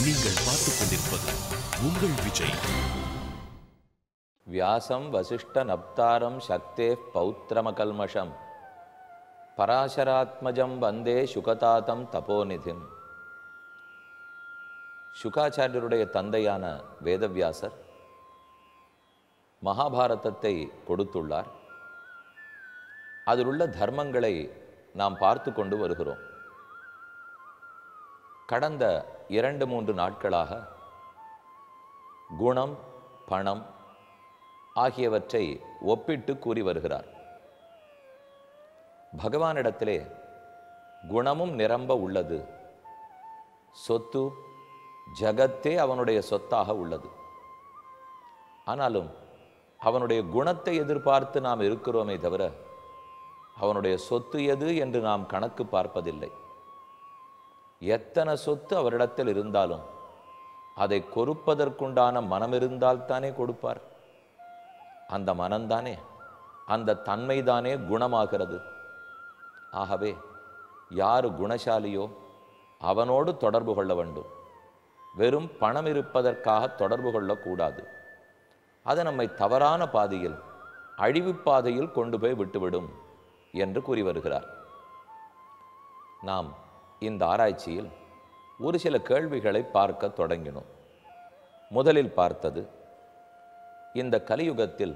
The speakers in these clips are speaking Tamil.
நீங்கள் பார்த்துக் கொண்டிருப்பது உங்கள் விஜய். வியாசம் வசிஷ்ட நப்தாரம் சக்தே பௌத்திரமகல்மஷம் பராசராத்மஜம் வந்தே சுகதாதம் தபோநிதிம். சுகாச்சாரியருடைய தந்தையான வேதவியாசர் மகாபாரதத்தை கொடுத்துள்ளார். அதில் உள்ள தர்மங்களை நாம் பார்த்து கொண்டு வருகிறோம். கடந்த 2-3 நாட்களாக குணம், பணம் ஆகியவற்றை ஒப்பிட்டு கூறி வருகிறார். பகவானிடத்திலே குணமும் நிரம்ப உள்ளது. சொத்து ஜகத்தே அவனுடைய சொத்தாக உள்ளது. ஆனாலும் அவனுடைய குணத்தை எதிர்பார்த்து நாம் இருக்கிறோமே தவிர அவனுடைய சொத்து எது என்று நாம் கணக்கு பார்ப்பதில்லை. எத்தனை சொத்து அவரிடத்தில் இருந்தாலும் அதை கொடுப்பதற்குண்டான மனம் இருந்தால்தானே கொடுப்பார். அந்த மனம்தானே, அந்த தன்மைதானே குணமாகிறது. ஆகவே யார் குணசாலியோ அவனோடு தொடர்பு கொள்ள வேண்டும். வெறும் பணம் இருப்பதற்காக தொடர்பு கொள்ளக்கூடாது. அது நம்மை தவறான பாதையில், அழிவு பாதையில் கொண்டு போய் விட்டுவிடும் என்று கூறி வருகிறார். நாம் இந்த ஆராய்ச்சியில் ஒரு சில கேள்விகளை பார்க்க தொடங்கினோம். முதலில் பார்த்தது, இந்த கலியுகத்தில்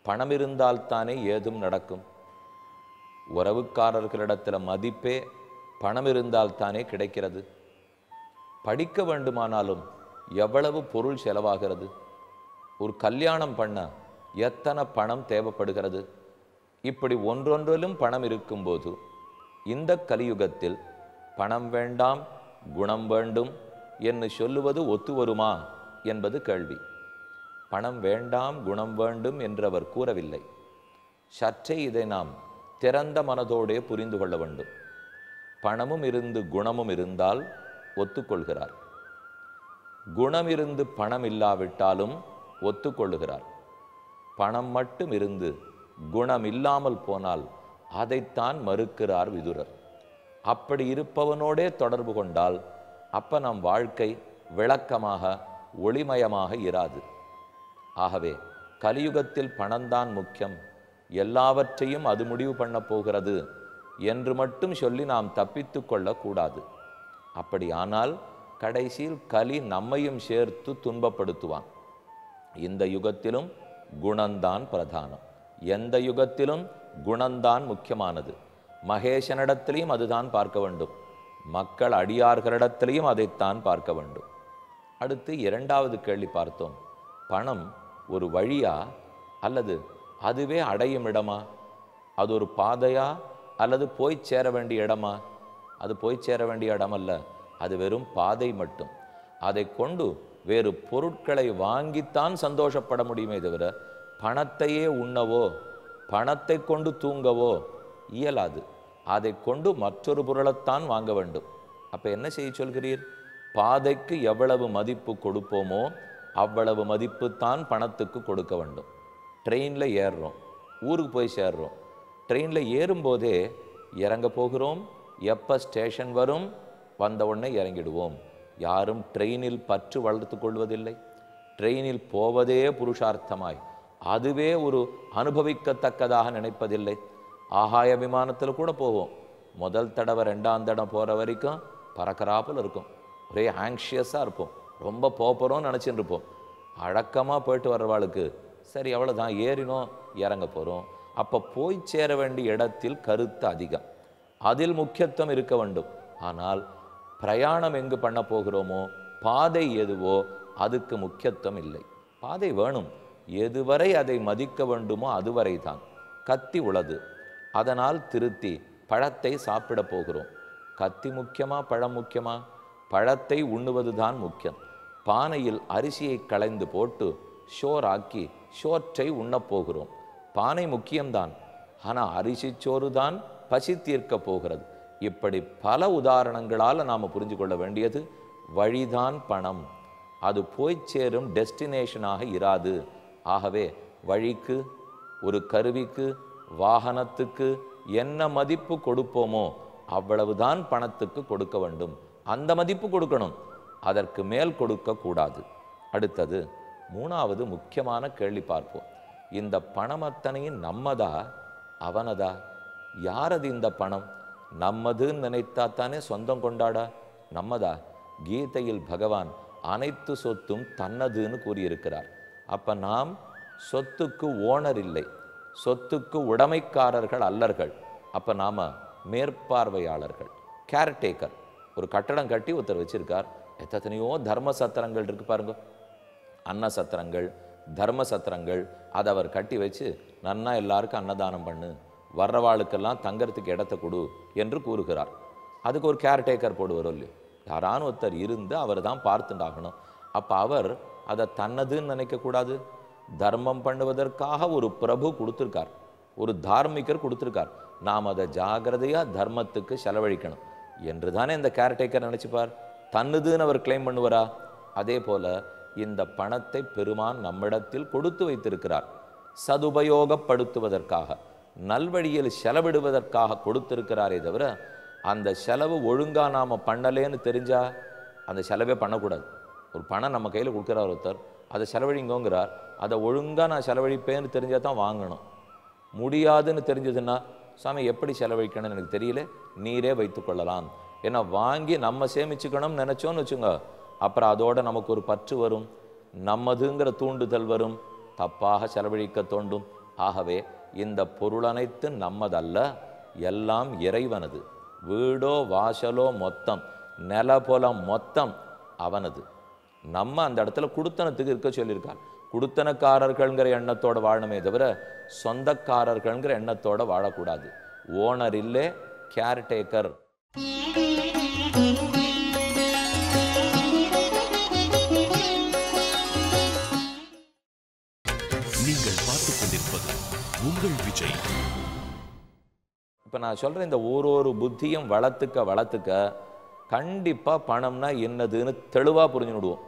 பணம் இருந்தால்தானே ஏதும் நடக்கும். உறவுக்காரர்களிடத்தில் மதிப்பே பணம் இருந்தால்தானே கிடைக்கிறது. படிக்க வேண்டுமானாலும் எவ்வளவு பொருள் செலவாகிறது. ஒரு கல்யாணம் பண்ண எத்தனை பணம் தேவைப்படுகிறது. இப்படி ஒன்றொன்றிலும் பணம் இருக்கும்போது இந்த கலியுகத்தில் பணம் வேண்டாம் குணம் வேண்டும் என்று சொல்லுவது ஒத்து வருமா என்பது கேள்வி. பணம் வேண்டாம் குணம் வேண்டும் என்று அவர் கூறவில்லை. சற்றே இதை நாம் திறந்த மனதோடே புரிந்து கொள்ள வேண்டும். பணமும் இருந்து குணமும் இருந்தால் ஒத்துக்கொள்கிறார். குணம் இருந்து பணம் இல்லாவிட்டாலும் ஒத்துக்கொள்ளுகிறார். பணம் மட்டும் இருந்து குணம் இல்லாமல் போனால் அதைத்தான் மறுக்கிறார் விதுரர். அப்படி இருப்பவனோடே தொடர்பு கொண்டால் அப்ப நம் வாழ்க்கை விளக்கமாக ஒளிமயமாக இராது. ஆகவே கலியுகத்தில் பணம்தான் முக்கியம், எல்லாவற்றையும் அது முடிவு பண்ண போகிறது என்று மட்டும் சொல்லி நாம் தப்பித்து கொள்ளக்கூடாது. அப்படியானால் கடைசியில் கலி நம்மையும் சேர்த்து துன்பப்படுத்துவான். இந்த யுகத்திலும் குணந்தான் பிரதானம். எந்த யுகத்திலும் குணந்தான் முக்கியமானது. மகேசனிடத்திலையும் அதுதான் பார்க்க வேண்டும். மக்கள் அடியார்களிடத்திலையும் அதைத்தான் பார்க்க வேண்டும். அடுத்து 2வது கேள்வி பார்த்தோம். பணம் ஒரு வழியா அல்லது அதுவே அடையும் இடமா? அது ஒரு பாதையா அல்லது போய் சேர வேண்டிய இடமா? அது போய் சேர வேண்டிய இடம் அல்ல, அது வெறும் பாதை மட்டும். அதை கொண்டு வேறு பொருட்களை வாங்கித்தான் சந்தோஷப்பட முடியுமே தவிர பணத்தையே உண்ணவோ பணத்தை கொண்டு தூங்கவோ இயலாது. அதை கொண்டு மற்றொரு பொருளைத்தான் வாங்க வேண்டும். அப்போ என்ன செய்ய சொல்கிறீர்? பாதைக்கு எவ்வளவு மதிப்பு கொடுப்போமோ அவ்வளவு மதிப்பு தான் பணத்துக்கு கொடுக்க வேண்டும். ட்ரெயினில் ஏறுறோம், ஊருக்கு போய் சேர்றோம். ட்ரெயினில் ஏறும்போதே இறங்க போகிறோம், எப்போ ஸ்டேஷன் வரும், வந்த உடனே இறங்கிடுவோம். யாரும் ட்ரெயினில் பற்று வளர்த்து கொள்வதில்லை. ட்ரெயினில் போவதே புருஷார்த்தமாய் அதுவே ஒரு அனுபவிக்கத்தக்கதாக நினைப்பதில்லை. ஆகாய விமானத்தில் கூட போவோம். முதல் தடவை 2ஆம் தடவை போகிற வரைக்கும் பறக்கறாப்பில் இருக்கும். ஒரே ஆங்ஷியஸாக இருப்போம். ரொம்ப போகிறோம்னு நினச்சிட்டு இருப்போம். அடக்கமாக போயிட்டு வர்றவாளுக்கு சரி அவ்வளோதான், ஏறினோம் இறங்க போகிறோம். அப்போ போய் சேர வேண்டிய இடத்தில் கருத்து அதிகம், அதில் முக்கியத்துவம் இருக்க வேண்டும். ஆனால் பிரயாணம் எங்கு பண்ண போகிறோமோ பாதை எதுவோ அதுக்கு முக்கியத்துவம் இல்லை. பாதை வேணும், எதுவரை அதை மதிக்க வேண்டுமோ அதுவரை தான். கத்தி உளது, அதனால் திருத்தி பழத்தை சாப்பிட போகிறோம். கத்தி முக்கியமா பழம் முக்கியமா? பழத்தை உண்ணுவது தான் முக்கியம். பானையில் அரிசியை களைந்து போட்டு ஷோராக்கி ஷோற்றை உண்ணப் போகிறோம். பானை முக்கியம்தான், ஆனால் அரிசி சோறு தான் பசி தீர்க்க போகிறது. இப்படி பல உதாரணங்களால் நாம் புரிஞ்சு கொள்ள வேண்டியது வழிதான் பணம். அது போய் சேரும் டெஸ்டினேஷனாக இராது. ஆகவே வழிக்கு, ஒரு கருவிக்கு, வாகனத்துக்கு என்ன மதிப்பு கொடுப்போமோ அவ்வளவுதான் பணத்துக்கு கொடுக்க வேண்டும். அந்த மதிப்பு கொடுக்கணும். அதற்கு மேல் கொடுக்கக்கூடாது. அடுத்தது மூணாவது முக்கியமான கேள்வி பார்ப்போம். இந்த பணம் அத்தனையும் நம்மதா அவனதா? யாரது இந்த பணம்? நம்மதுன்னு நினைத்தா தானே சொந்தம் கொண்டாடா? நம்மதா? கீதையில் பகவான் அனைத்து சொத்தும் தன்னதுன்னு கூறியிருக்கிறார். அப்ப நாம் சொத்துக்கு ஓனர் இல்லை, சொத்துக்கு உடைமைக்காரர்கள் அல்லர்கள். அப்ப நாம மேற்பார்வையாளர்கள், கேர்டேக்கர். ஒரு கட்டடம் கட்டி ஒருத்தர் வச்சிருக்கார். எத்தனையோ தர்ம சத்திரங்கள் இருக்கு பாருங்க, அன்ன சத்திரங்கள், தர்ம சத்திரங்கள். அதை அவர் கட்டி வச்சு நன்னா எல்லாருக்கும் அன்னதானம் பண்ணு, வர்றவாளுக்கெல்லாம் தங்கறதுக்கு இடத்த கொடு என்று கூறுகிறார். அதுக்கு ஒரு கேர்டேக்கர் போடுவாரோ இல்லையோ, யாரான ஒருத்தர் இருந்து அவர் தான் பார்த்துண்டாகணும். அப்போ அவர் அதை தன்னதுன்னு நினைக்கக்கூடாது. தர்மம் பண்ணுவதற்காக ஒரு பிரபு கொடுத்துருக்கார், ஒரு தார்மிகர் கொடுத்துருக்கார். நாம் அதை ஜாகிரதையாக தர்மத்துக்கு செலவழிக்கணும் என்று தானே இந்த கேர்டேக்கர் நினச்சிப்பார். தன்னுதுன்னு அவர் கிளைம் பண்ணுவாரா? அதே போல இந்த பணத்தை பெருமான் நம்மிடத்தில் கொடுத்து வைத்திருக்கிறார். சதுபயோகப்படுத்துவதற்காக, நல்வழியில் செலவிடுவதற்காக கொடுத்திருக்கிறாரே தவிர அந்த செலவு ஒழுங்கா நாம் பண்ணலேன்னு தெரிஞ்சா அந்த செலவே பண்ணக்கூடாது. ஒரு பணம் நம்ம கையில் கொடுக்குறார் ஒருத்தர், அதை செலவழிங்கோங்கிறார். அதை ஒழுங்காக நான் செலவழிப்பேன்னு தெரிஞ்சால் தான் வாங்கணும். முடியாதுன்னு தெரிஞ்சதுன்னா சாமி எப்படி செலவழிக்கணும்னு எனக்கு தெரியல, நீரே வைத்து கொள்ளலாம். ஏன்னா வாங்கி நம்ம சேமிச்சுக்கணும்னு நினச்சோன்னு வச்சுங்க, அப்புறம் அதோட நமக்கு ஒரு பற்று வரும், நம்மதுங்கிற தூண்டுதல் வரும், தப்பாக செலவழிக்க தோண்டும். ஆகவே இந்த பொருள் அனைத்து நம்மதல்ல, எல்லாம் இறைவனது. வீடோ வாசலோ மொத்தம், நிலபுலம் மொத்தம் அவனது. நம்ம அந்த இடத்துல குடுத்தனத்துக்கு இருக்க சொல்லியிருக்கார். குடுத்தனக்காரர்கள்ங்கிற எண்ணத்தோட வாழணுமே தவிர சொந்தக்காரர்கள்ங்கிற எண்ணத்தோட வாழக்கூடாது. ஓனர் இல்லை, கேர்டேக்கர். நீங்கள் பார்த்துக் கொண்டிருப்பது உங்கள் விஜய். இப்போ நான் சொல்கிறேன், இந்த ஒரு புத்தியும் வளர்த்துக்க கண்டிப்பாக பணம்னா என்னதுன்னு தெளிவாக புரிஞ்சுடுவோம்.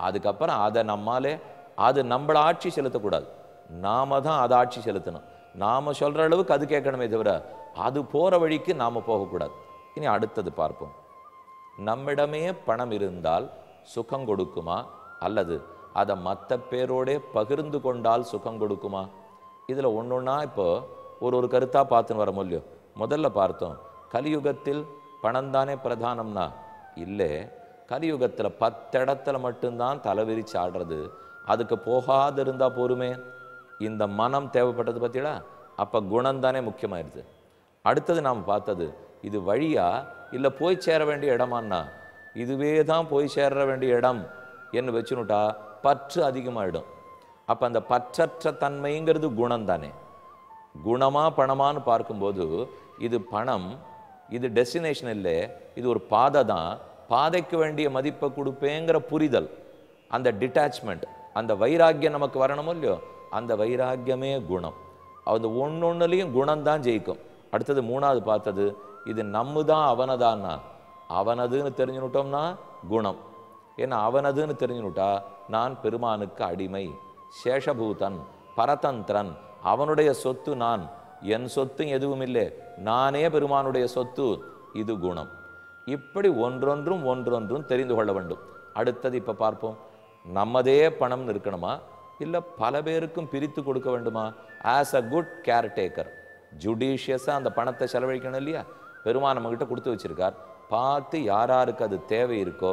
அதுக்கப்புறம் அதை நம்மாலே அது நம்மளை ஆட்சி செலுத்தக்கூடாது, நாம தான் அதை ஆட்சி செலுத்தணும். நாம் சொல்கிற அளவுக்கு அது கேட்கணுமே தவிர அது போகிற வழிக்கு நாம் போகக்கூடாது. இனி அடுத்தது பார்ப்போம். நம்மிடமே பணம் இருந்தால் சுகம் கொடுக்குமா, அல்லது அதை மற்ற பேரோடே பகிர்ந்து கொண்டால் சுகம் கொடுக்குமா? இதில் ஒன்றா இப்போ ஒரு கருத்தாக பார்த்துன்னு வர முடியும். முதல்ல பார்த்தோம், கலியுகத்தில் பணம் தானே பிரதானம்னா இல்லை. கலியுகத்தில் 10 இடத்துல மட்டும்தான் தலைவிரிச்சு ஆடுறது, அதுக்கு போகாது இருந்தால் போருமே. இந்த மனம் தேவைப்பட்டது பார்த்தீங்களா? அப்போ குணம் தானே முக்கியமாயிருது. அடுத்தது நாம் பார்த்தது, இது வழியா இல்லை போய் சேர வேண்டிய இடமானா, இதுவே தான் போய் சேர வேண்டிய இடம் என்று வச்சுனுட்டா பற்று அதிகமாகிடும். அப்போ அந்த பற்றற்ற தன்மைங்கிறது குணம் தானே. குணமா பணமானு பார்க்கும்போது இது பணம், இது டெஸ்டினேஷன் இல்லை, இது ஒரு பாதை தான். பாதைக்கு வேண்டிய மதிப்பை கொடுப்பேங்கிற புரிதல், அந்த டிட்டாச்மெண்ட், அந்த வைராக்கியம் நமக்கு வரணுமோ இல்லையோ, அந்த வைராக்கியமே குணம். அது ஒன்னொன்னுலையும் குணம் தான் ஜெயிக்கும். அடுத்தது மூணாவது பார்த்தது, இது நம்முதான் அவனதான்னா, அவனதுன்னு தெரிஞ்சுனுட்டோம்னா குணம். ஏன்னா அவனதுன்னு தெரிஞ்சுனுட்டா நான் பெருமானுக்கு அடிமை, சேஷபூதன், பரதந்திரன், அவனுடைய சொத்து நான், என் சொத்தும் எதுவும் இல்லை, நானே பெருமானுடைய சொத்து, இது குணம். இப்படி ஒன்றொன்றும் தெரிந்து கொள்ள வேண்டும். அடுத்தது இப்போ பார்ப்போம், நம்மதே பணம்னு இருக்கணுமா, இல்லை பல பேருக்கும் பிரித்து கொடுக்க வேண்டுமா? ஆஸ் அ குட் கேர்டேக்கர் ஜுடிஷியஸாக அந்த பணத்தை செலவழிக்கணும் இல்லையா? பெருமான் நம்மகிட்ட கொடுத்து வச்சிருக்கார், பார்த்து யாராருக்கு அது தேவை இருக்கோ,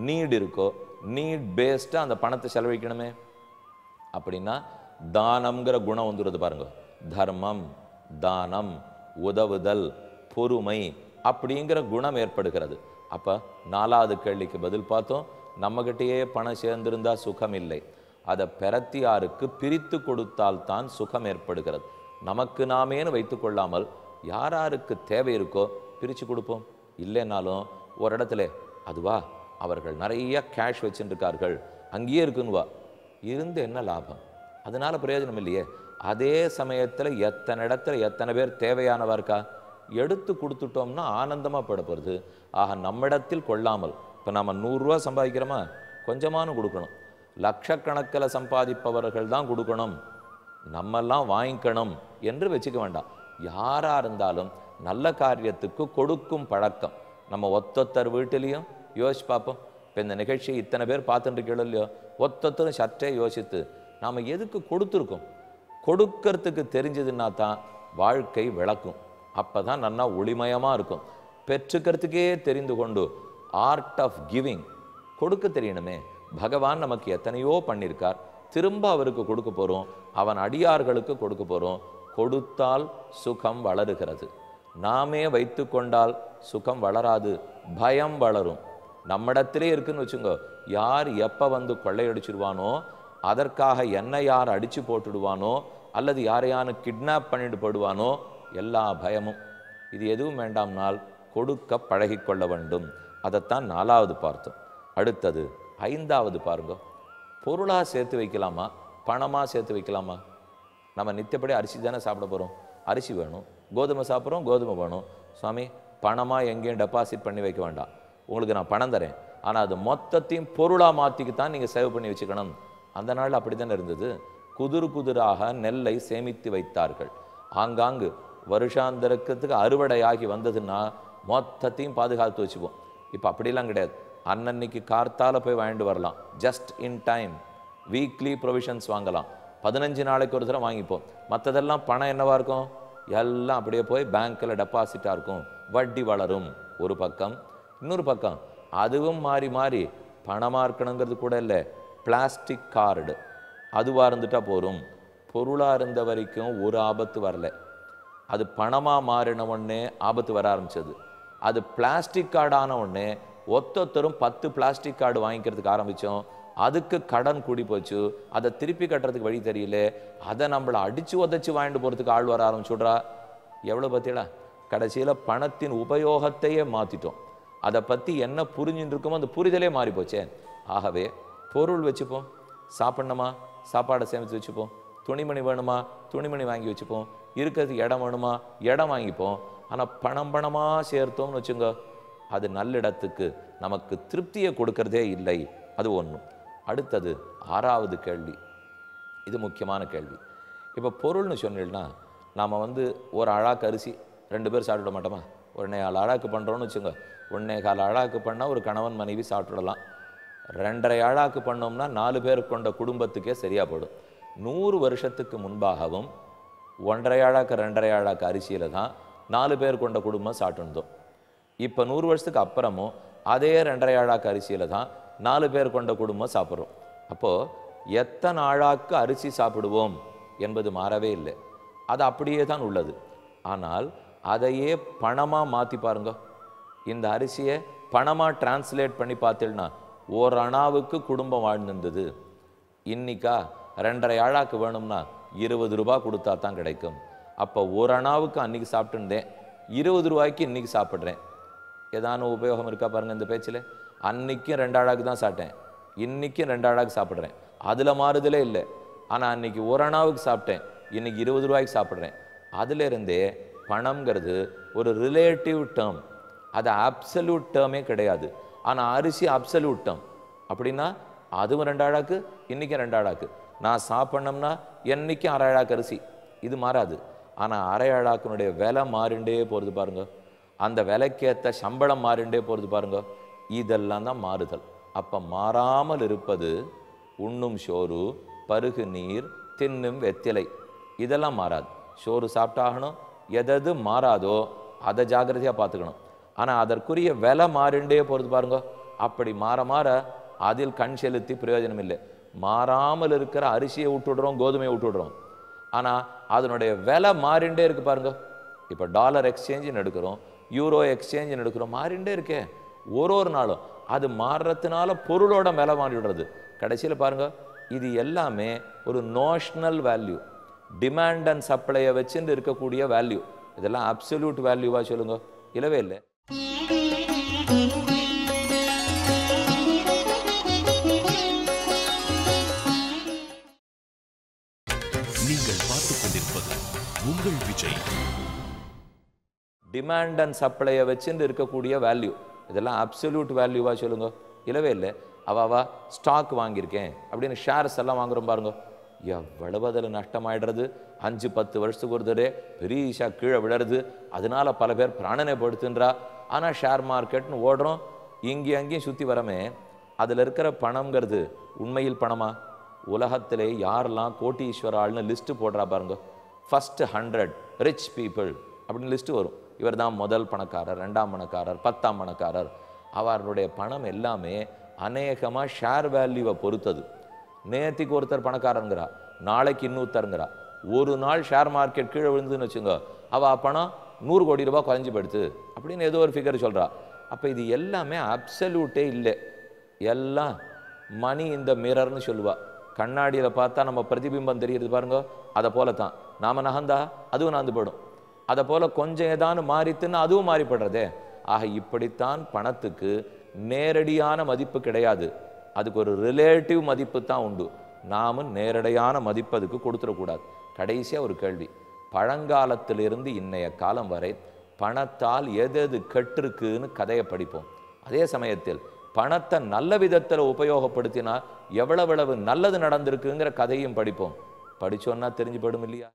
நீட் இருக்கோ, நீட் பேஸ்டாக அந்த பணத்தை செலவழிக்கணுமே. அப்படின்னா தானம்ங்கிற குணம் வந்துடுது பாருங்க. தர்மம், தானம், உதவுதல், பொறுமை அப்படிங்கிற குணம் ஏற்படுகிறது. அப்போ 4வது கேள்விக்கு பதில் பார்த்தோம், நம்மகிட்டயே பணம் சேர்ந்திருந்தா சுகம் இல்லை, அதை பெறத்தியாருக்கு பிரித்து கொடுத்தால்தான் சுகம் ஏற்படுகிறது. நமக்கு நாமேன்னு வைத்து கொள்ளாமல் யாராருக்கு தேவை இருக்கோ பிரித்து கொடுப்போம். இல்லைன்னாலும் ஒரு இடத்துல அதுவா அவர்கள் நிறைய கேஷ் வச்சுருக்கார்கள், அங்கேயே இருக்குன்னுவா, இருந்து என்ன லாபம்? அதனால பிரயோஜனம் இல்லையே. அதே சமயத்தில் எத்தனை இடத்துல எத்தனை பேர் தேவையானவா இருக்கா, எடுத்து கொடுத்துட்டோம்னா ஆனந்தமாக படப்படுறது. ஆக நம்மிடத்தில் கொள்ளாமல், இப்போ நம்ம 100 ரூபா சம்பாதிக்கிறோமா, கொஞ்சமானு கொடுக்கணும். லட்சக்கணக்கில் சம்பாதிப்பவர்கள் தான் கொடுக்கணும், நம்மெல்லாம் வாங்கிக்கணும் என்று வச்சுக்க வேண்டாம். யாராக இருந்தாலும் நல்ல காரியத்துக்கு கொடுக்கும் பழக்கம் நம்ம ஒத்தொத்தர் வீட்டிலையும் யோசிச்சு பார்ப்போம். இந்த நிகழ்ச்சியை இத்தனை பேர் பார்த்துட்டு இருக்கீங்களோ இல்லையோ, ஒத்தொத்தரும் சற்றே யோசித்து நாம் எதுக்கு கொடுத்துருக்கோம், கொடுக்கறதுக்கு தெரிஞ்சதுன்னா தான் வாழ்க்கை விளக்கும். அப்போ தான் நல்லா ஒளிமயமாக இருக்கும். பெற்றுக்கிறதுக்கே தெரிந்து கொண்டு ஆர்ட் ஆஃப் கிவிங், கொடுக்க தெரியணுமே. பகவான் நமக்கு எத்தனையோ பண்ணியிருக்கார், திரும்ப அவருக்கு கொடுக்க போகிறோம், அவன் அடியார்களுக்கு கொடுக்க போகிறோம். கொடுத்தால் சுகம் வளருகிறது, நாமே வைத்து கொண்டால் சுகம் வளராது, பயம் வளரும். நம்மிடத்திலே இருக்குன்னு வச்சுங்க, யார் எப்போ வந்து கொள்ளையடிச்சிடுவானோ, அதற்காக என்ன யார் அடித்து போட்டுடுவானோ, அல்லது யாரையான கிட்னாப் பண்ணிட்டு போடுவானோ, எல்லா பயமும். இது எதுவும் வேண்டாம்னால் கொடுக்க பழகிக்கொள்ள வேண்டும். அதைத்தான் 4வது பார்த்தோம். அடுத்தது 5வது பாருங்க, பொருளாக சேர்த்து வைக்கலாமா, பணமாக சேர்த்து வைக்கலாமா? நம்ம நித்தியப்படி அரிசி தானே சாப்பிட போகிறோம், அரிசி வேணும். கோதுமை சாப்பிட்றோம், கோதுமை வேணும். சுவாமி, பணமாக எங்கேயும் டெபாசிட் பண்ணி வைக்க வேண்டாம், உங்களுக்கு நான் பணம் தரேன், ஆனால் அது மொத்தத்தையும் பொருளாக மாற்றிக்கித்தான் நீங்கள் சேவ் பண்ணி வச்சுக்கணும். அந்த நாள் அப்படி தானே இருந்தது. குதிர் குதிராக நெல்லை சேமித்து வைத்தார்கள். ஆங்காங்கு வருஷாந்திரத்துக்கு அறுவடையாகி வந்ததுன்னா மொத்தத்தையும் பாதுகாத்து வச்சுப்போம். இப்போ அப்படிலாம் கிடையாது. அன்னன்னைக்கு கார்த்தால போய் வாங்கிட்டு வரலாம், just in time. Weekly provisions வாங்கலாம், 15 நாளைக்கு ஒரு தடவை வாங்கிப்போம். மற்றதெல்லாம் பணம் என்னவா இருக்கும், எல்லாம் அப்படியே போய் பேங்க்கில் டெபாசிட்டாக இருக்கும், வட்டி வளரும். ஒரு பக்கம். இன்னொரு பக்கம் அதுவும் மாறி மாறி பணமாக இருக்கணுங்கிறது கூட இல்லை, பிளாஸ்டிக் கார்டு அதுவாக இருந்துட்டால் போகும். பொருளாக இருந்த வரைக்கும் ஒரு ஆபத்து வரல, அது பணமாக மாறின உடனே ஆபத்து வர ஆரம்பிச்சது. அது பிளாஸ்டிக் கார்டான உடனே ஒத்தொத்தரும் 10 பிளாஸ்டிக் கார்டு வாங்கிக்கிறதுக்கு ஆரம்பித்தோம். அதுக்கு கடன் கூடி போச்சு, அதை திருப்பி கட்டுறதுக்கு வழி தெரியல, அதை நம்மளை அடித்து உதச்சி வாங்கிட்டு போகிறதுக்கு ஆள் வர ஆரம்பிச்சுட்றா. எவ்வளோ பற்றியலா, கடைசியில் பணத்தின் உபயோகத்தையே மாற்றிட்டோம். அதை பற்றி என்ன புரிஞ்சுட்டு இருக்குமோ அந்த புரிதலே மாறி போச்சே. ஆகவே பொருள் வச்சுப்போம், சாப்பிட்ணுமா சாப்பாடை சேமித்து வச்சுப்போம், துணிமணி வேணுமா துணிமணி வாங்கி வச்சுப்போம், இருக்கிறதுக்கு இடம் வேணுமா இடம் வாங்கிப்போம். ஆனால் பணமாக சேர்த்தோம்னு வச்சுங்க, அது நல்லிடத்துக்கு நமக்கு திருப்தியை கொடுக்கறதே இல்லை. அது ஒன்று. அடுத்தது 6வது கேள்வி, இது முக்கியமான கேள்வி. இப்போ பொருள்னு சொன்னீங்கன்னா, நாம் ஒரு அழாக்கு அரிசி 2 பேர் சாப்பிட மாட்டோமா? 1.25 அழாக்கு பண்ணுறோன்னு வச்சுங்க, 1.25 அழாக்கு பண்ணால் ஒரு கணவன் மனைவி சாப்பிடலாம். 2.5 அழாக்கு பண்ணோம்னா 4 பேர் கொண்ட குடும்பத்துக்கே சரியாக போடும். 100 வருஷத்துக்கு முன்பாகவும் 1.5 அழாக்கு 2.5 அழாக்கு அரிசியில் தான் 4 பேர் கொண்ட குடும்பம் சாப்பிட்டுருந்தோம். இப்போ 100 வருஷத்துக்கு அப்புறமும் அதே 2.5 அழாக்கு அரிசியில் தான் 4 பேர் கொண்ட குடும்பம் சாப்பிட்றோம். அப்போது எத்தனை அழாக்கு அரிசி சாப்பிடுவோம் என்பது மாறவே இல்லை, அது அப்படியே தான் உள்ளது. ஆனால் அதையே பணமாக மாற்றி பாருங்க. இந்த அரிசியை பணமாக டிரான்ஸ்லேட் பண்ணி பார்த்தீங்கன்னா, ஒரு அணாவுக்கு குடும்பம் வாழ்ந்துருந்தது. இன்னைக்கா 2.5 அழாக்கு வேணும்னா 20 ரூபா கொடுத்தா தான் கிடைக்கும். அப்போ ஒரு அணாவுக்கு அன்றைக்கி சாப்பிட்டுருந்தேன், 20 ரூபாய்க்கு இன்றைக்கி சாப்பிட்றேன். ஏதான உபயோகம் இருக்கா பாருங்கள் இந்த பேச்சில்? அன்றைக்கும் 2 அழாக்கு தான் சாப்பிட்டேன், இன்றைக்கும் 2 அழாக்கு சாப்பிட்றேன், அதில் மாறுதலே இல்லை. ஆனால் அன்றைக்கி ஒரு அணாவுக்கு சாப்பிட்டேன், இன்றைக்கி 20 ரூபாய்க்கு சாப்பிட்றேன். அதிலிருந்தே பணம்ங்கிறது ஒரு ரிலேட்டிவ் டேர்ம், அது அப்சல்யூட் டேர்மே கிடையாது. ஆனால் அரிசி அப்சல்யூட் டேர்ம். அப்படின்னா அதுவும் 2 அழாக்கு, இன்றைக்கும் 2 அழாக்கு. நான் சாப்பிட்ணோம்னா என்றைக்கும் 1/2 அழாக்கு அரிசி, இது மாறாது. ஆனால் 1/2 அழாக்கினுடைய விலை மாறிண்டே போகிறது பாருங்க, அந்த விலைக்கேற்ற சம்பளம் மாறிண்டே போகிறது பாருங்க. இதெல்லாம் தான் மாறுதல். அப்போ மாறாமல் இருப்பது உண்ணும் சோறு, பருகு நீர், தின்னும் வெத்திலை, இதெல்லாம் மாறாது. சோறு சாப்பிட்டாகணும், எது மாறாதோ அதை ஜாக்கிரதையாக பார்த்துக்கணும். ஆனால் அதற்குரிய விலை மாறிண்டே போகிறது பாருங்க. அப்படி மாற மாற அதில் கண் செலுத்தி பிரயோஜனம் இல்லை. மாறாமல் இருக்கிற அரிசியை விட்டுடுறோம், கோதுமையை விட்டுடுறோம், ஆனால் அதனுடைய விலை மாறிண்டே இருக்கு பாருங்க. இப்போ டாலர் எக்ஸ்சேஞ்சுன்னு எடுக்கிறோம், யூரோ எக்ஸ்சேஞ்சுன்னு எடுக்கிறோம், மாறிண்டே இருக்கே ஒரு நாளும். அது மாறுறதுனால பொருளோட விலை மாறிடுறது. கடைசியில் பாருங்க, இது எல்லாமே ஒரு நோஷனல் வேல்யூ, டிமாண்ட் அண்ட் சப்ளையை வச்சுட்டு இருக்கக்கூடிய வேல்யூ. இதெல்லாம் அப்சல்யூட் வேல்யூவா சொல்லுங்க? இல்லவே இல்லை. நீங்கள் பார்த்துக் கொண்டிருப்பது உங்கள் விஜய். டிமாண்ட் அண்ட் சப்ளையை வச்சுட்டு இருக்கக்கூடிய வேல்யூ, இதெல்லாம் அப்சல்யூட் வேல்யூவா சொல்லுங்க? இல்லவே இல்லை. அவாவா ஸ்டாக் வாங்கியிருக்கேன் அப்படின்னு ஷேர்ஸ் எல்லாம் வாங்குறோம் பாருங்க, எவ்வளவு அதில் நஷ்டமாயிடுறது. 5-10 வருஷத்துக்கு ஒரு தடவை பெரிய கீழே விடுறது. அதனால பல பேர் பிராணனை படுத்துன்றா. ஆனால் ஷேர் மார்க்கெட்னு ஓடுறோம், இங்கேயும் அங்கேயும் சுற்றி வரமே. அதில் இருக்கிற பணம்ங்கிறது உண்மையில் பணமா? உலகத்திலே யாரெல்லாம் கோட்டீஸ்வராள்னு லிஸ்ட்டு போடுறா பாருங்க, ஃபஸ்ட்டு 100 ரிச் பீப்புள் அப்படின்னு லிஸ்ட்டு வரும். இவர் தான் முதல் பணக்காரர், 2ஆம் பணக்காரர், 10ஆம் பணக்காரர். அவருடைய பணம் எல்லாமே அநேகமாக ஷேர் வேல்யூவை பொறுத்தது. நேத்திக்கு ஒருத்தர் பணக்காரங்கிறா, நாளைக்கு இன்னொருத்தருங்கிறா. ஒரு நாள் ஷேர் மார்க்கெட் கீழே விழுந்துன்னு வச்சுங்க, அவள் பணம் 100 கோடி ரூபாய் குறைஞ்சி போயிடுது அப்படின்னு ஏதோ ஒரு ஃபிகர் சொல்கிறா. அப்போ இது எல்லாமே அப்சல்யூட்டே இல்லை. எல்லாம் மணி இந்த மிரர்னு சொல்லுவா. கண்ணாடியில் பார்த்தா நம்ம பிரதிபிம்பம் தெரியுது பாருங்க, அதை போல தான் நாம் நகர்ந்தா அதுவும் நகர்ந்து போயிடும். அதை போல் கொஞ்சம் ஏதானு மாறித்துன்னா அதுவும் மாறிப்படுறதே. ஆக இப்படித்தான் பணத்துக்கு நேரடியான மதிப்பு கிடையாது, அதுக்கு ஒரு ரிலேட்டிவ் மதிப்பு தான் உண்டு. நாமும் நேரடியான மதிப்பு அதுக்கு கொடுத்துடக்கூடாது. கடைசியாக ஒரு கேள்வி, பழங்காலத்திலிருந்து இன்னைய காலம் வரை பணத்தால் எது கெட்டிருக்குன்னு கதையை படிப்போம். அதே சமயத்தில் பணத்தை நல்ல விதத்தில் உபயோகப்படுத்தினா எவ்வளவு நல்லது நடந்திருக்குங்கிற கதையும் படிப்போம். படிச்சோன்னா தெரிஞ்சு போயிடும் இல்லையா?